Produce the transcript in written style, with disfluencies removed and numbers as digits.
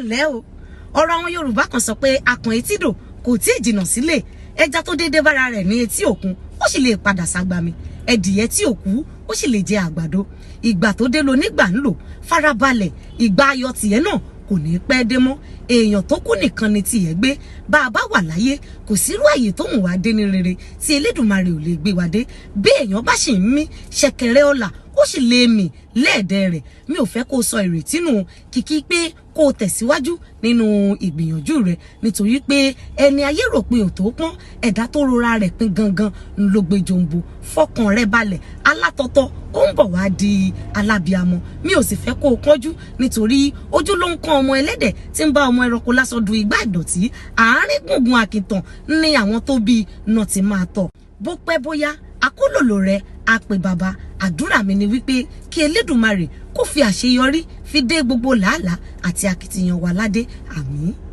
lẹ́ o ọ̀rọ̀ àwọn Yorùbá kan sọ pé akàn etídò kò tí ì jìnnà sílé ẹja tó déédéé bára rẹ̀ ní etí òkun ó sì lè padà ságbami ẹdìyẹ tí ò kú ó sì lè jẹ àgbàdo ìgbà tó dé lo nígbà ń lò farabalẹ̀ ìgbà ayọ̀ tìyẹ náà kò ní pẹ́ dé mọ́ èèyàn tó kú nìkan ni tìyẹ gbé bá a bá wà láyé kò sírú àyè tó hùn wá dé ní rere tí Elédùmarè ò lè gbé wa dé bí èèyàn bá sì ń mí ṣẹ̀kẹ̀rẹ̀ ọlà ó sì lè mì lẹ́ẹ̀dẹ̀ rẹ̀ mi ò fẹ́ kó sọ ìrètí nù kìkì pé kó o tẹ̀síwájú nínú ìgbìyànjú rẹ̀ nítorí pé ẹni ayé rò pé ò tó pọ́n ẹ̀dá tó rora rẹ̀ pín gangan ló gbé jòǹbó fọkàn rẹ̀ balẹ̀ alátọ́tọ́ ó ń bọ̀ wá di alábíamọ mi ò sì fẹ́ kó o kánjú nítorí ojú ló ń kan ọmọ ẹlẹ́dẹ̀ tí ń bá ọmọ ẹranko lásán du igbá ìdọ̀tí àárín gbùngbùn àkìtàn ní àwọn tó bí náà ti máa tọ̀ bó pẹ́ bóyá akólòlò rẹ̀ á pè bàbá àdúrà mi ni wípé kí Elédùmarè kó fi àṣeyọrí fi dé gbogbo làálàá àti akitiyan wa ládé àmín.